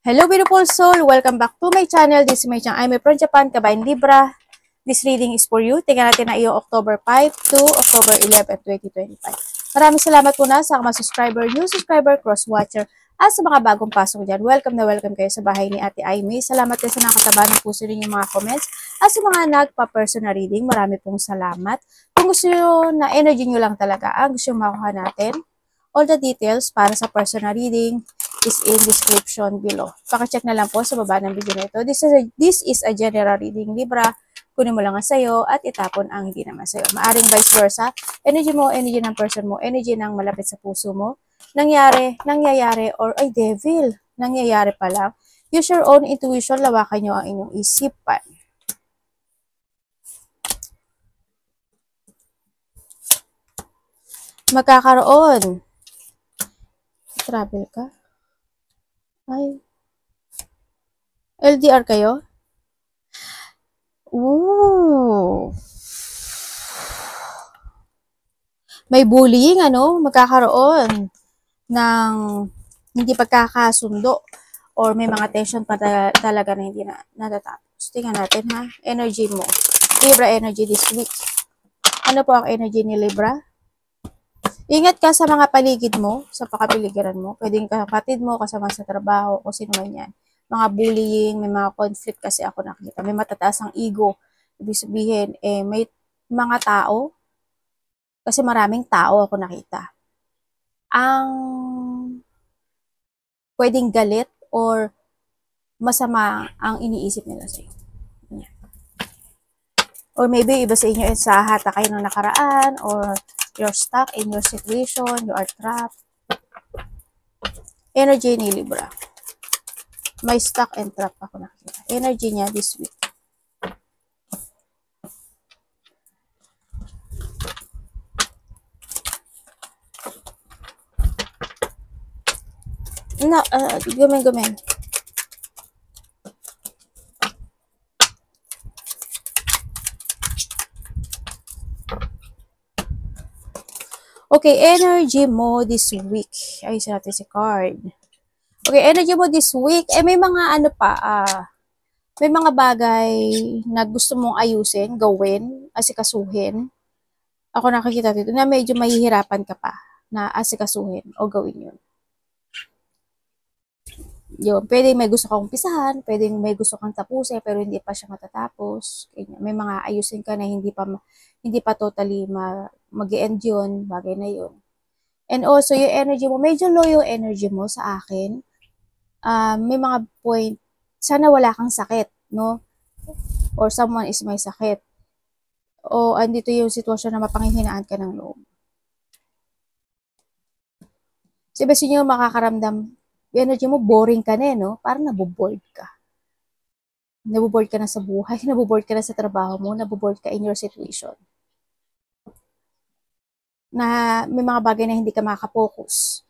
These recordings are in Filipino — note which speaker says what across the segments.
Speaker 1: Hello beautiful soul! Welcome back to my channel. This is my channel. I'm from Japan, Kabayan Libra. This reading is for you. Tingnan natin na iyo October 5 to October 11, 2025. Maraming salamat po na sa mga subscriber, new subscriber, cross-watcher, at sa mga bagong pasok dyan. Welcome na welcome kayo sa bahay ni Ate Aimee. Salamat din sa nakataba ng puso ninyong mga comments. At sa mga nagpa-personal reading, marami pong salamat. Kung gusto nyo na energy nyo lang talaga, ang gusto nyo makuha natin, all the details para sa personal reading is in description below. Paka-check na lang po sa baba ng video na ito. This is a general reading, Libra. Kunin mo lang ang sayo at itapon ang hindi naman sayo. Maaring vice versa. Energy mo, energy ng person mo, energy ng malapit sa puso mo. Nangyayari, or ay devil, nangyayari pa lang. Use your own intuition, lawakan nyo ang inyong isipan. Magkakaroon. Travel ka? Ay. LDR kayo? Ooh. May bullying, magkakaroon ng hindi pagkakasundo or may mga tension pa talaga na hindi natatapos. Tingnan natin ha, energy mo. Libra energy this week. Ano po ang energy ni Libra? Ingat ka sa mga paligid mo, sa pakapiligiran mo. Pwedeng kapatid mo, kasama sa trabaho, o sino man yan. Mga bullying, may mga conflict kasi ako nakita. May matataas ang ego. Ibig sabihin, may mga tao, kasi maraming tao ako nakita, ang pwedeng galit or masama ang iniisip nila sa iyo. Or maybe iba sa inyo sa hata kayo ng nakaraan, or you're stuck in your situation, you are trapped. Energy ni Libra. May stuck and trap ako nakita. Energy niya this week. No, gumen. Okay, energy mo this week. Ayusin natin si card. Okay, energy mo this week. May mga may mga bagay na gusto mong ayusin, gawin, asikasuhin. Ako nakikita dito na medyo mahihirapan ka pa na asikasuhin o gawin yun. Yun, pwedeng may gusto kang umpisahan, pwedeng may gusto kang tapusin, pero hindi pa siya matatapos. May mga ayusin ka na hindi pa totally mag-e-end yun, bagay na yun. And also, yung energy mo, medyo low yung energy mo sa akin. May mga point, sana wala kang sakit, no? Or someone is may sakit. O andito yung sitwasyon na mapanghihinaan ka ng loob. Sabi sa inyo, makakaramdam, energy mo, boring ka na, no? Parang naboboard ka. Naboboard ka na sa buhay, naboboard ka na sa trabaho mo, naboboard ka in your situation. Na may mga bagay na hindi ka makaka-focus.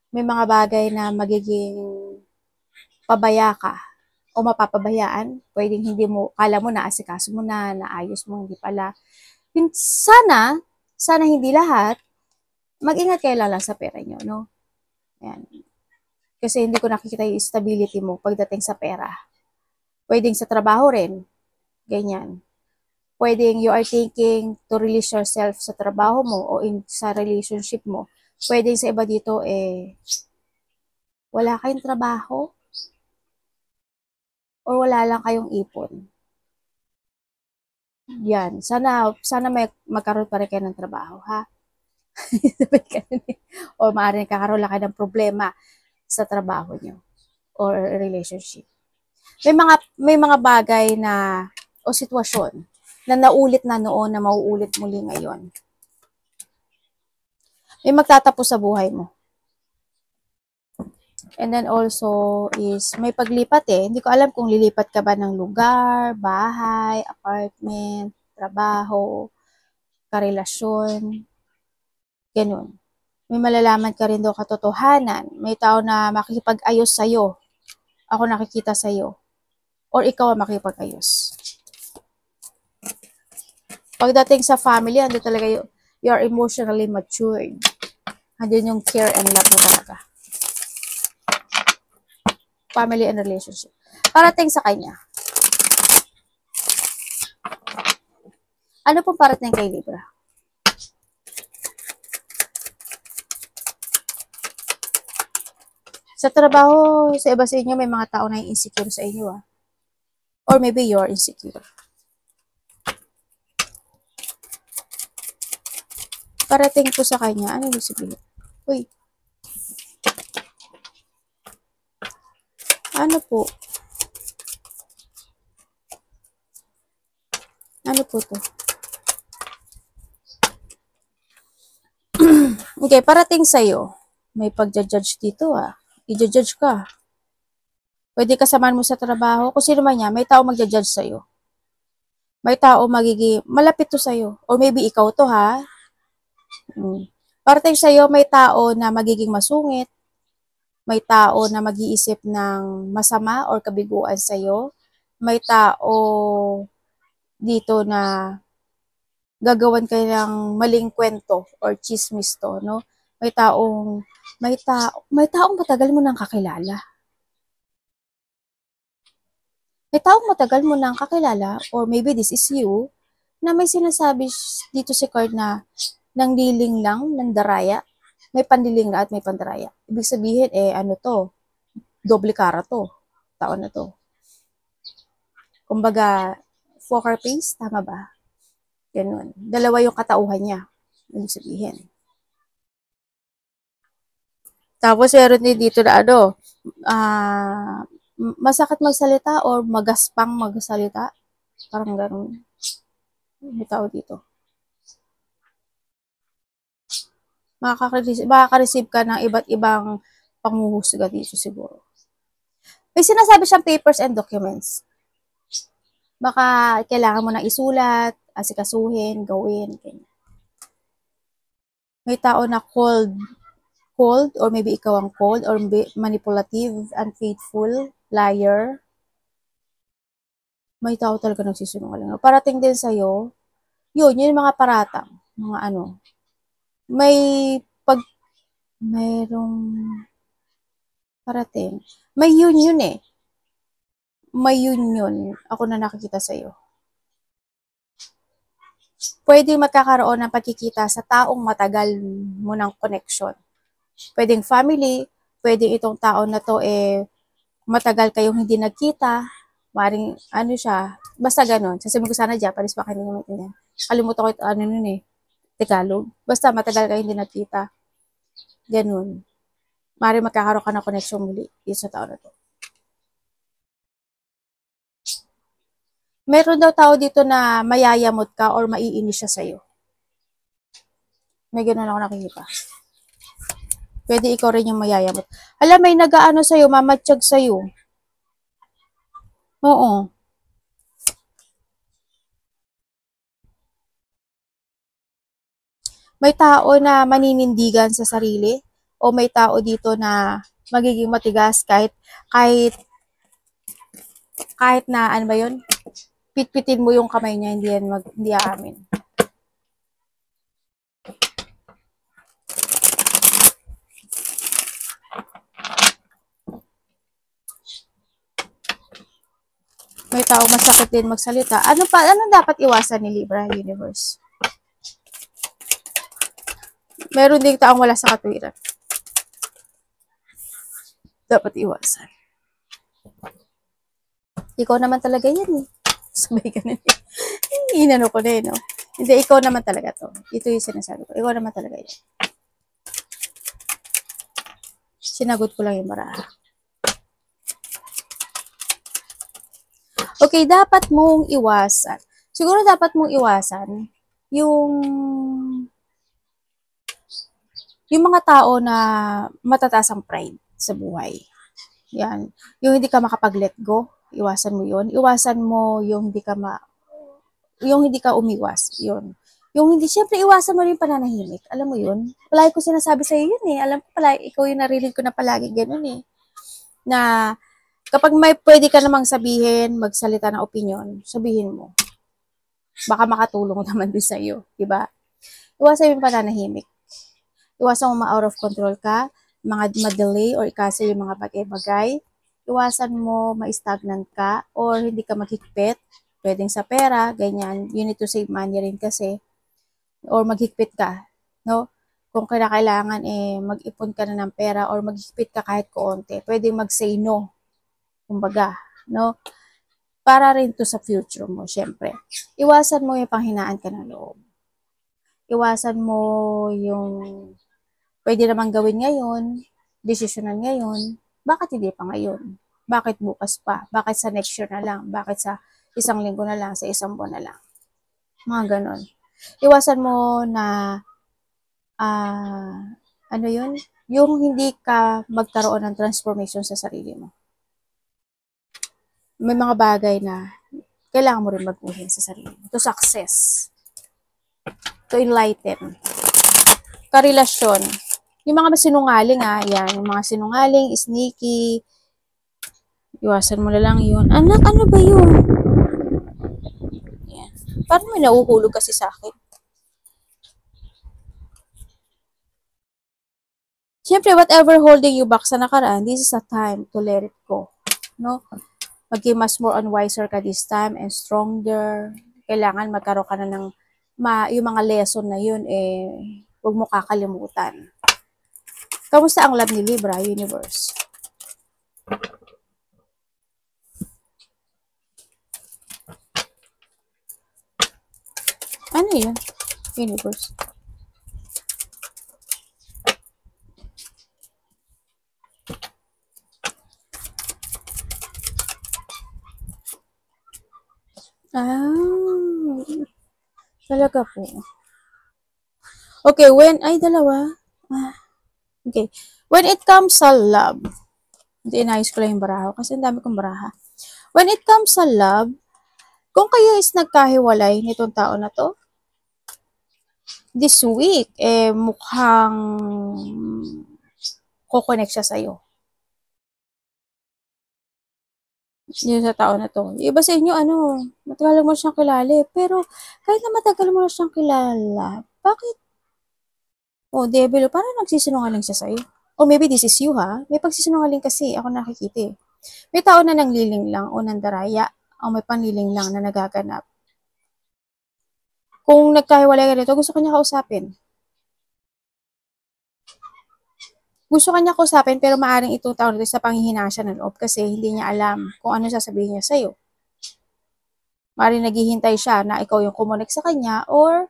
Speaker 1: May mga bagay na magiging pabaya ka o mapapabayaan. Pwedeng hindi mo, kala mo naasikaso mo na, naayos mo, hindi pala. Sana hindi lahat, mag-ingat kayo lala sa pera nyo, no? Ayan. Kasi hindi ko nakikita yung stability mo pagdating sa pera. Pwedeng sa trabaho rin. Ganyan. Pwedeng you are thinking to release yourself sa trabaho mo o sa relationship mo. Pwedeng sa iba dito, wala kayong trabaho or wala lang kayong ipon. Yan. Sana magkaroon pa rin kayo ng trabaho, ha? O maaaring kakaroon lang kayo ng problema sa trabaho nyo or relationship. May mga bagay na o sitwasyon na naulit na noon na mauulit muli ngayon. May magtatapos sa buhay mo. And then also is may paglipat Hindi ko alam kung lilipat ka ba ng lugar, bahay, apartment, trabaho, karelasyon, ganun. May malalaman ka rin daw katotohanan. May tao na makikipag-ayos sa'yo. Ako nakikita sa'yo. Or ikaw ang makikipag-ayos. Pagdating sa family, ando talaga you are emotionally matured. Andun yung care and love mo talaga. family and relationship. Parating sa kanya. Ano pong parating kay Libra? Sa trabaho, sa iba sa inyo, may mga tao na insecure sa inyo, ah. Or maybe you're insecure. Parating po sa kanya, ano yung sabihin? Uy. Ano po? Ano po to? Okay, parating sa'yo. May pagja-judge dito, ah. I-judge ka. Pwede kasamahan mo sa trabaho. Kung sino man niya, may tao magja-judge sa'yo. May tao magiging, malapit to sa'yo. Or maybe ikaw to, ha? Parating sa'yo, may tao na magiging masungit. May tao na mag-iisip ng masama or kabiguan sa'yo. May tao dito na gagawan kayo ng maling kwento or chismis to, no? May taong matagal mo nang kakilala. May taong matagal mo nang kakilala, or maybe this is you, na may sinasabi dito si card na nangdiling lang, ng daraya. May pandiling at may pandaraya. Ibig sabihin, ano to? Doble kara to. Tao na to. Kumbaga, poker face, tama ba? Ganun. Dalawa yung katauhan niya. Ibig sabihin. Tapos, meron din dito na masakit magsalita or magaspang magsalita. Parang ganun. May tao dito. Makaka-receive ka ng iba't ibang panghuhusga dito siguro. May sinasabi siyang papers and documents. Baka kailangan mo nang isulat, asikasuhin, gawin, ganyan. May tao na cold, or maybe ikaw ang cold, or manipulative, unfaithful, liar. May tao talaga nagsisinungaling. Parating din sa'yo, yun yung mga paratang, mga ano. Mayroong parating. May union eh. May union. Ako na nakikita sa'yo. Pwedeng magkakaroon ng pagkikita sa taong matagal mo ng connection. Pwedeng family, pwedeng itong tao na to matagal kayong hindi nagkita, maring ano siya, basta ganon. Sasabihin ko sana Japanese, baka hindi naman yan. Kalimutan ko ito, ano nun Tagalog. Basta matagal kayo hindi nagkita. Ganon. Maring magkakaroon ka ng connection muli sa tao na to. Meron daw tao dito na mayayamot ka or maiinis siya sa'yo. May ganon ako nakikita. Pwede ikaw rin yung mayayamot. Alam, may nag-aano sa'yo, mamatsyag sa'yo. Oo. May tao na maninindigan sa sarili, o may tao dito na magiging matigas kahit na, ano ba yun? Pitpitin mo yung kamay niya, hindi aamin. May tao masakit din magsalita. Ano dapat iwasan ni Libra Universe? Meron ding taong wala sa katwiran. Dapat iwasan. Ikaw naman talaga yan eh. Sabay ka na eh. Inano ko na eh, no? Hindi, ikaw naman talaga to. Ito yung sinasabi ko. Ikaw naman talaga yan. Sinagot ko lang yung maraha. Okay, dapat mong iwasan. Siguro dapat mong iwasan yung mga tao na matataas ang pride sa buhay. Yan. Yung hindi ka makapag-let go, iwasan mo yun. Iwasan mo yung hindi ka umiwas. Yun. Yung hindi, syempre iwasan mo rin pananahimik. Alam mo yun? Palagi ko sinasabi sa'yo yun eh. Alam ko palagi, ikaw yung narinig ko na palagi ganun eh. Na kapag may pwede ka namang sabihin, magsalita ng opinion, sabihin mo. Baka makatulong naman din sa'yo. Diba? Iwasan mo yung pananahimik. Iwasan mo ma-out of control ka, mga ma-delay or ikasa yung mga bagay-bagay. iwasan mo ma-stagnant ka or hindi ka maghigpit. Pwedeng sa pera, ganyan. You need to save money rin kasi. Or maghigpit ka, no? Kung kailangan mag-ipon ka na ng pera or maghigpit ka kahit koonti, pwedeng mag-say no. Kumbaga, no? Para rin to sa future mo, syempre. Iwasan mo yung panghinaan ka ng loob. Iwasan mo yung pwede namang gawin ngayon, desisyonan ngayon, bakit hindi pa ngayon? Bakit bukas pa? Bakit sa next year na lang? Bakit sa isang linggo na lang? Sa isang buwan na lang? Mga ganon. Iwasan mo na, ano yun? Yung hindi ka magkaroon ng transformation sa sarili mo. May mga bagay na kailangan mo rin mag-uhin sa sarili mo. To success. To enlighten. Karelasyon. Yung mga sinungaling, yan. Yung mga sinungaling, sneaky. Iwasan mo na lang yun. Anak, ano ba yun? Yan. Parang may nauhulog kasi sa akin. Siyempre, whatever holding you back sa nakaraan, this is a time to let it go. No? Maging mas more and wiser ka this time and stronger. Kailangan magkaroon ka na ng yung mga lesson na yun, huwag mo kakalimutan. Kamusta ang love ni Libra, Universe? Ano yun? Universe. Talaga po. Okay, dalawa. Okay. When it comes sa love, hindi, inayos ko lang yung baraha kasi ang dami kong baraha. When it comes sa love, kung kayo is nagkahiwalay nitong tao na to, this week, mukhang kukonek siya sa'yo. Yun sa tao na to. Iba sa inyo, matagal mo siyang kilala pero kahit na matagal mo na siyang kilala, bakit? Devil, parang nagsisinungaling siya sa'yo. Or maybe this is you, May pagsisinungaling kasi, ako nakikita May tao na nangliling lang o nandaraya, o may panliling lang na nagaganap. Kung nagkahiwalay ka dito, gusto kanya kausapin. Gusto kanya kausapin, pero maaaring itong tao nito sa panghihina siya ng loob kasi hindi niya alam kung ano sasabihin niya sa'yo. Maaaring naghihintay siya na ikaw yung kumunik sa kanya or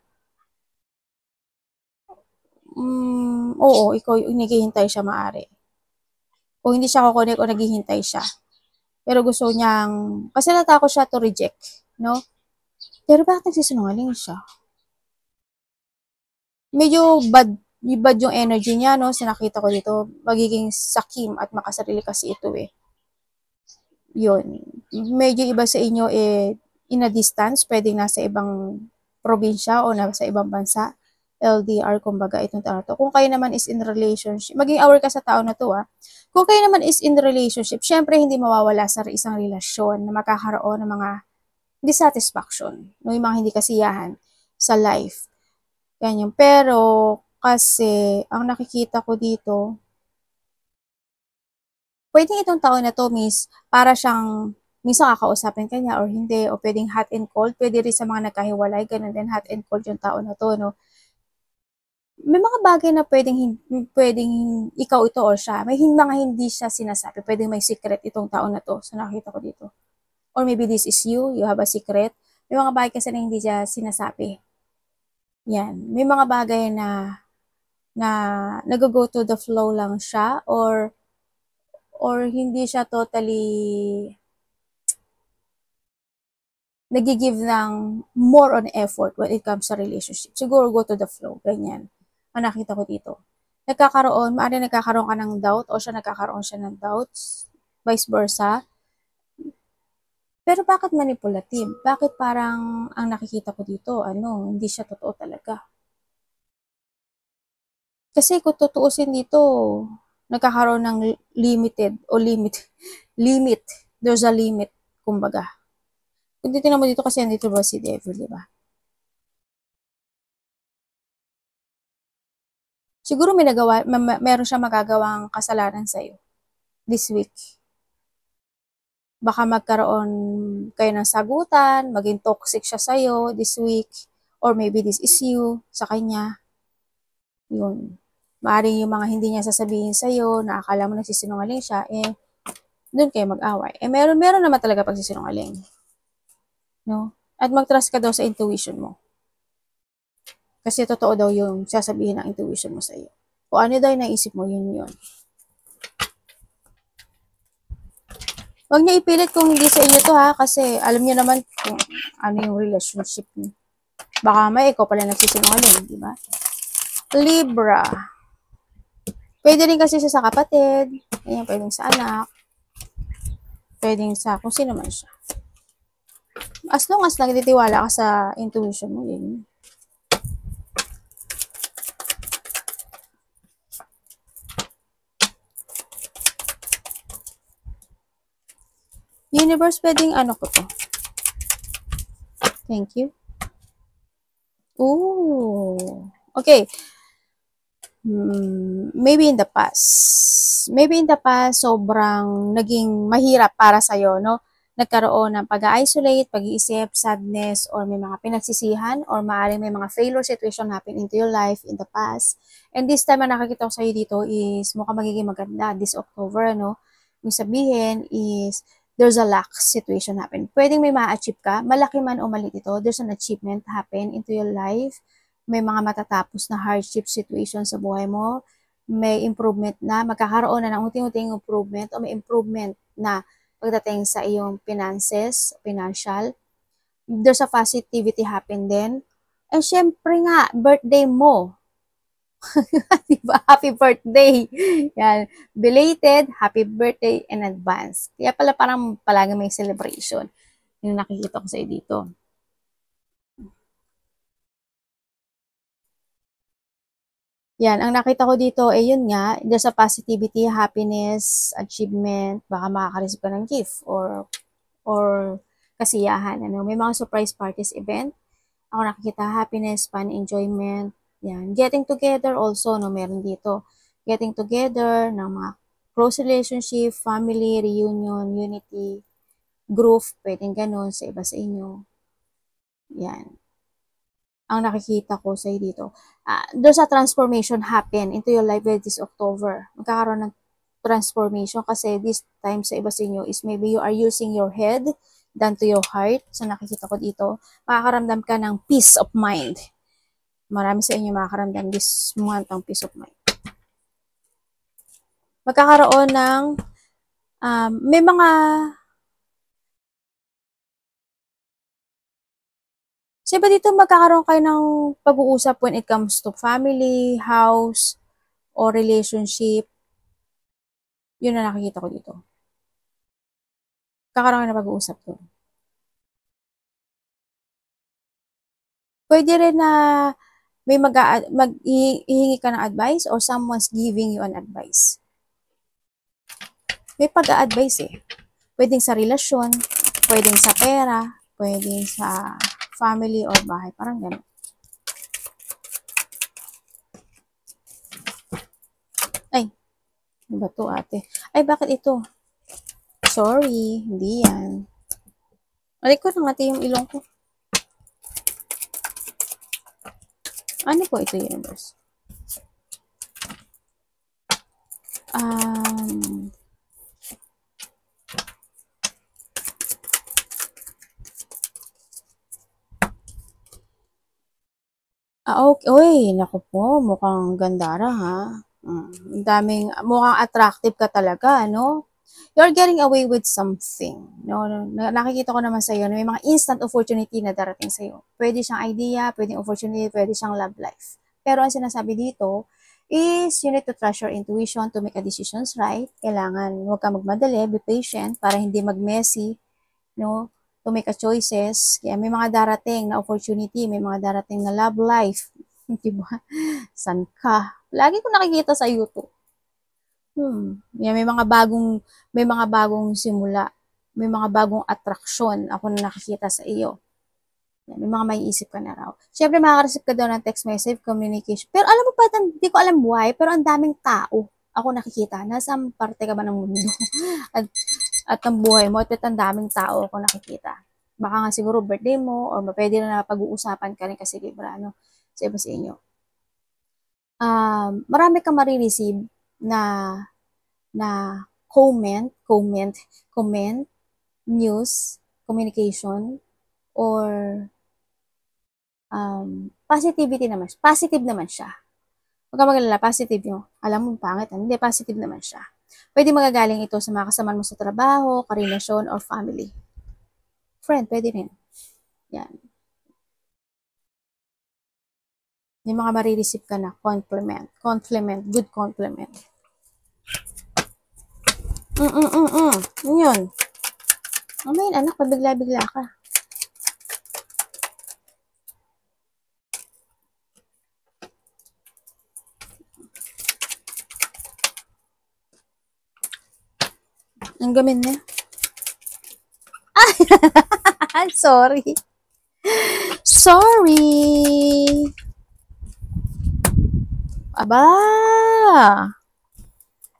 Speaker 1: oo, ikaw yung naghihintay siya maaari. Kung hindi siya kukunik o naghihintay siya. Pero gusto niyang, kasi natakot siya to reject, no? Pero bakit nagsisinungaling siya? Medyo bad yung energy niya, no? Sinakita ko dito, magiging sakim at makasarili kasi ito Yun. Medyo iba sa inyo in a distance, pwedeng nasa ibang probinsya o nasa ibang bansa. LDR, kumbaga, itong tao na to. Kung kayo naman is in relationship, maging aware ka sa tao na to, Kung kayo naman is in relationship, syempre hindi mawawala sa isang relasyon na makakaroon ng mga dissatisfaction, no? Yung mga hindi kasiyahan sa life. Ganyan. Pero, kasi, ang nakikita ko dito, pwedeng itong tao na to, miss, para siyang, minsan kakausapin ka niya or hindi, o pwedeng hot and cold, pwede rin sa mga nagkahiwalay, ganun din, hot and cold yung tao na to, no? May mga bagay na pwedeng ikaw ito or siya. May mga hindi siya sinasabi. Pwedeng may secret itong tao na to. So, nakita ko dito. Or maybe this is you have a secret. May mga bagay kasi na hindi siya sinasabi. Yan. May mga bagay na nag-go to the flow lang siya or hindi siya totally nag-give ng more on effort when it comes sa relationship. Siguro go to the flow. Ganyan. Ang nakita ko dito. Maaari nagkakaroon ka ng doubt o siya nagkakaroon siya ng doubts. Vice versa. Pero bakit manipulative? Bakit parang ang nakikita ko dito, hindi siya totoo talaga? Kasi kung tutuusin dito, nagkakaroon ng limit. There's a limit, kumbaga. Kung titignan mo dito kasi andito ba si Devil, di ba? Siguro meron siya magagawang kasalanan sa'yo this week. Baka magkaroon kayo ng sagutan, maging toxic siya sa'yo this week, or maybe this is you sa kanya. Yun. Maaaring yung mga hindi niya sasabihin sa'yo, na akala mo nagsisinungaling siya, doon kayo mag-away. Meron naman talaga pagsisinungaling. No? At mag-trust ka daw sa intuition mo. Kasi totoo daw yung sasabihin ng intuition mo sa'yo. Kung ano daw yung naisip mo, yun. Huwag niyo ipilit kung hindi sa inyo to ha, kasi alam niyo naman kung ano yung relationship niyo. Baka may ikaw pala nagsisinungaling, di ba? Libra. Pwede rin kasi siya sa kapatid, ayan, pwedeng sa anak, pwedeng sa kung sino man siya. As long as nagtitiwala ka sa intuition mo, yun. Universe, pwedeng ano ko to. Thank you. Ooh. Okay. Maybe in the past. Sobrang naging mahirap para sa'yo, no? Nagkaroon ng pag-isolate, pag-iisip, sadness, or may mga pinagsisihan, or maaaring may mga failure situation happen into your life in the past. And this time, ang nakikita ko sa'yo dito is mukhang magiging maganda this October, no? Yung sabihin is, there's a lack situation happen. Pwedeng may ma-achieve ka, malaki man o maliit ito, there's an achievement happen into your life. May mga matatapos na hardship situation sa buhay mo, may improvement na, magkakaroon na ng unti-unting improvement o may improvement na pagdating sa iyong finances, financial. There's a positivity happen din. And syempre nga, birthday mo. Diba? Happy birthday! Yan. Belated, happy birthday in advance. Kaya pala parang palagi may celebration. Yung nakikita ko sa dito. Yan, ang nakita ko dito, yun nga, there's a positivity, happiness, achievement, baka makaka-receive ka ng gift or kasiyahan. Ano? May mga surprise parties event. Ako nakikita happiness, fun, enjoyment. Yan. Getting together also, no, meron dito. Getting together ng mga close relationship, family, reunion, unity, group, pwedeng ganun sa iba sa inyo. Yan. Ang nakikita ko sa dito. There's a transformation happen into your life this October. Magkakaroon ng transformation kasi this time sa iba sa inyo is maybe you are using your head than to your heart. So nakikita ko dito, makakaramdam ka ng peace of mind. Marami sa inyo makakaramdam this month ng peace of mind. Magkakaroon ng may mga so iba dito magkakaroon kayo ng pag-uusap when it comes to family, house, or relationship. Yun na nakikita ko dito. Kakaroon na pag-uusap to. Pwede rin na may hihingi ka ng advice or someone's giving you an advice. May pag-a-advise Pwedeng sa relasyon, pwedeng sa pera, pwedeng sa family or bahay. Parang gano'n. Ay, ano ba to ate? Ay, bakit ito? Sorry, hindi yan. Alay ko nang ate yung ilong ko. Ano po ito, universe? Okay. Uy, naku po, mukhang gandara ha. Daming, mukhang attractive ka talaga, no? You're getting away with something. No? Nakikita ko naman sa'yo na may mga instant opportunity na darating sa'yo. Pwede siyang idea, pwedeng opportunity, pwede siyang love life. Pero ang sinasabi dito is you need to trust your intuition to make a decisions right. Kailangan huwag ka magmadali, be patient para hindi mag-messy, no? To make a choices. Kaya may mga darating na opportunity, may mga darating na love life. Diba? San ka? Lagi ko nakikita sa YouTube. Yan, may mga bagong simula. May mga bagong atraksyon ako na nakikita sa iyo. Yan, may mga maiisip ka na raw. Siyempre, makaka-receive ka daw ng text message, communication. Pero alam mo pa, hindi ko alam why, pero ang daming tao ako nakikita. Nasa parte ka ba ng mundo? At at ng buhay mo at ang daming tao ako nakikita. Baka nga siguro birthday mo or pwede na pag-uusapan ka rin kasi Libra, ano, sa iba sa inyo. Marami kang marireceive na comment, news, communication, or positive naman siya. Huwag ka magalala, positive yun. Alam mo, pangit. Hindi, positive naman siya. Pwede magagaling ito sa mga kasama mo sa trabaho, karelasyon, or family. Friend, pwede rin. Yan. May mga marireceive ka na compliment, good compliment. Yun. May anak, pabigla-bigla ka. Ang gamin niya. Sorry. Aba.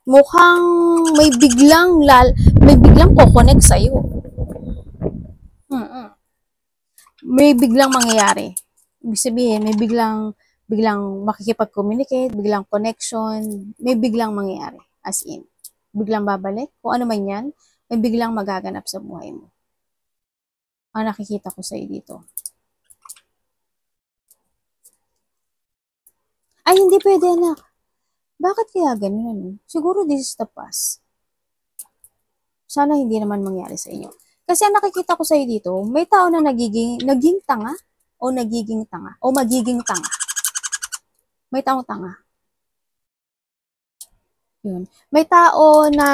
Speaker 1: Mukhang may biglang ko-connect sa'yo. May biglang mangyayari. Ibig sabihin, may biglang makikipag-communicate, biglang connection, may biglang mangyayari. As in, biglang babalik. Kung ano man yan, may biglang magaganap sa buhay mo. Ang nakikita ko sa'yo dito. Ay, hindi pwede, anak. Bakit kaya ganun? Ano? Siguro this is the past. Sana hindi naman mangyari sa inyo. Kasi ang nakikita ko sa'yo dito, may tao na naging tanga o magiging tanga. May taong tanga. Yun. May tao na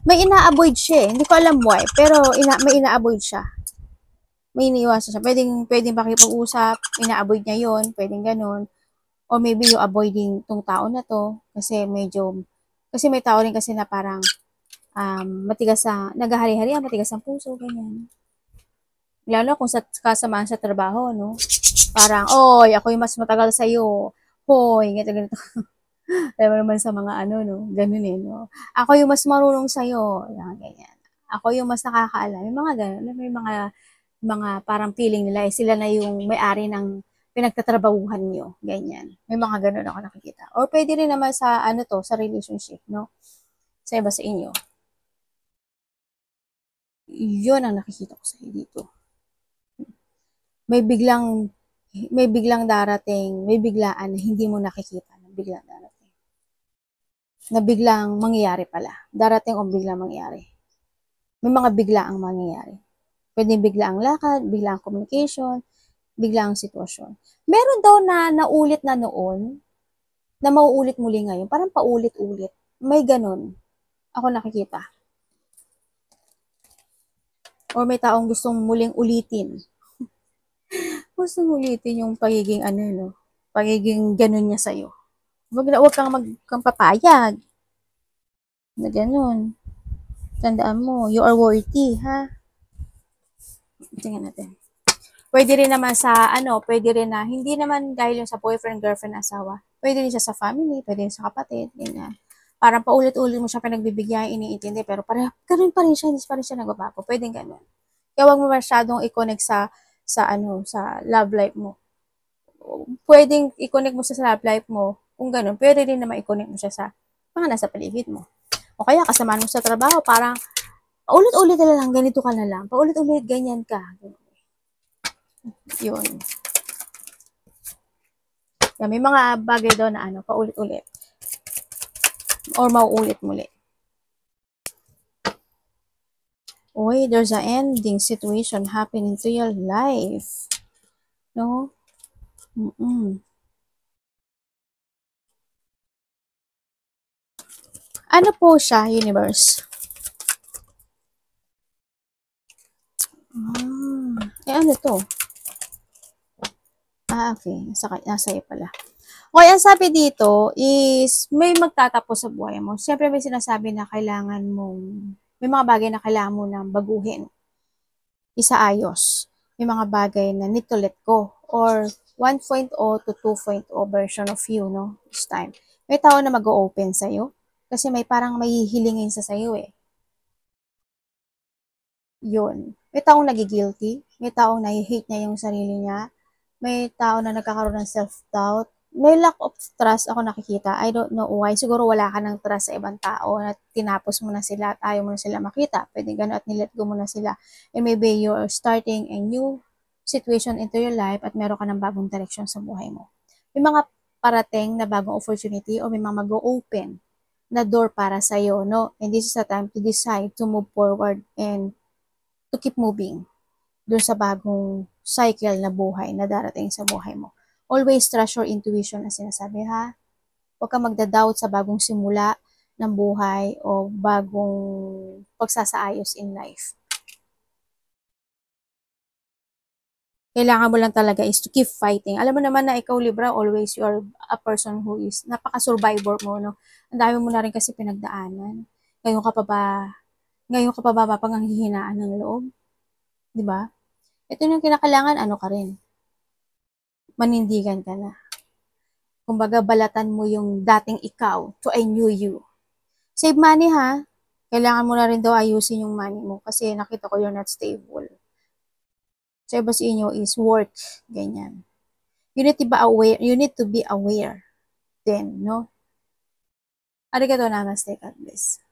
Speaker 1: may ina-avoid siya eh. Hindi ko alam why, pero may ina-avoid siya. May iniiwasan siya. Pwedeng makipag-usap, ina-avoid niya yun, pwedeng ganun. Or maybe you avoiding tong tao na to kasi may tao rin kasi na parang matigas naghahari-hari, matigas ang puso, ganyan. Lalo kung kasamaan sa trabaho, no? Parang, oy, ako yung mas matagal sa'yo. Hoy, ganito. Alam naman sa mga no? Ganun eh, no? Ako yung mas marunong sa'yo. Ganyan. Ako yung mas nakakaalam. Yung mga ganun. May mga parang feeling nila, sila na yung may-ari ng pinagtatrabahuhan nyo. Ganyan. May mga ganun ako nakikita. Or pwede rin naman sa, sa relationship, no? Sa iba sa inyo. Yun ang nakikita ko sa dito. May biglang darating, may biglaan na hindi mo nakikita na biglang darating. Na biglang mangyayari pala. Darating o biglang mangyayari. May mga biglaang mangyayari. Pwedeng biglaang lakad, biglaang communication, biglaang sitwasyon. Meron daw na naulit na noon, na mauulit muli ngayon. Parang paulit-ulit. May ganun. Ako nakikita. Or may taong gustong muling ulitin. Gustong ulitin yung pagiging pagiging ganun niya sa'yo. Huwag kang papayag. Na ganun. Tandaan mo, you are worthy, ha? Tingnan natin. Pwede rin naman pwede rin na, hindi naman dahil yung sa boyfriend, girlfriend, asawa. Pwede rin siya sa family, pwede rin sa kapatid, ganyan. Parang paulit-ulit mo siya pinagbibigyan, iniintindi, pero ganun pa rin siya, hindi pa rin siya nagbabago. Pwede ganun. Kaya huwag mo masyadong i-connect sa love life mo. Pwedeng i-connect mo sa love life mo, kung ganun, pwede rin naman i-connect mo siya sa mga nasa paligid mo. O kaya kasama mo sa trabaho, parang paulit-ulit na lang, ganito ka na lang. Paulit-ulit, ganyan ka. Yun. Yan, may mga bagay daw na paulit-ulit. Or mauulit muli. Uy, there's an ending situation happening to your life. No? Ano po siya, universe? Ano to? Okay. Nasa iyo pala. Okay, ang sabi dito is may magtatapos sa buhay mo. Siyempre may sinasabi na may mga bagay na kailangan mo nang baguhin. Isaayos. May mga bagay na need to let go. Or 1.0 to 2.0 version of you, no? This time. May tao na mag-o-open sa'yo. Kasi may parang may hihilingin sa sa'yo eh. Yun. May taong nagigilty, may taong nahi-hate niya yung sarili niya, may tao na nagkakaroon ng self-doubt, may lack of trust ako nakikita. I don't know why. Siguro wala ka ng trust sa ibang tao na tinapos mo na sila at ayaw mo na sila makita. Pwede gano'n at nilet go mo na sila. And maybe you're starting a new situation into your life at meron ka ng bagong direction sa buhay mo. May mga parating na bagong opportunity o may mga mag-open na door para sa'yo, no? And this is the time to decide to move forward and to keep moving dun sa bagong cycle na buhay na darating sa buhay mo. Always trust your intuition na sinasabi, ha? Huwag kang magda-doubt sa bagong simula ng buhay o bagong pagsasaayos in life. Kailangan mo lang talaga is to keep fighting. Alam mo naman na ikaw, Libra, always you're a person who is napaka-survivor mo, no? Ang dami mo na rin kasi pinagdaanan. Ngayon ka pa ba mapanganghihinaan ng loob? 'Di ba? Ito yung kinakailangan, ano ka rin, manindigan ka na. Kumbaga, balatan mo yung dating ikaw to a new you. Save money, ha? Kailangan mo na rin daw ayusin yung money mo kasi nakita ko you're not stable. So, iba sa inyo is work, ganyan. You need to be aware then, no? Arigato namaste, God bless.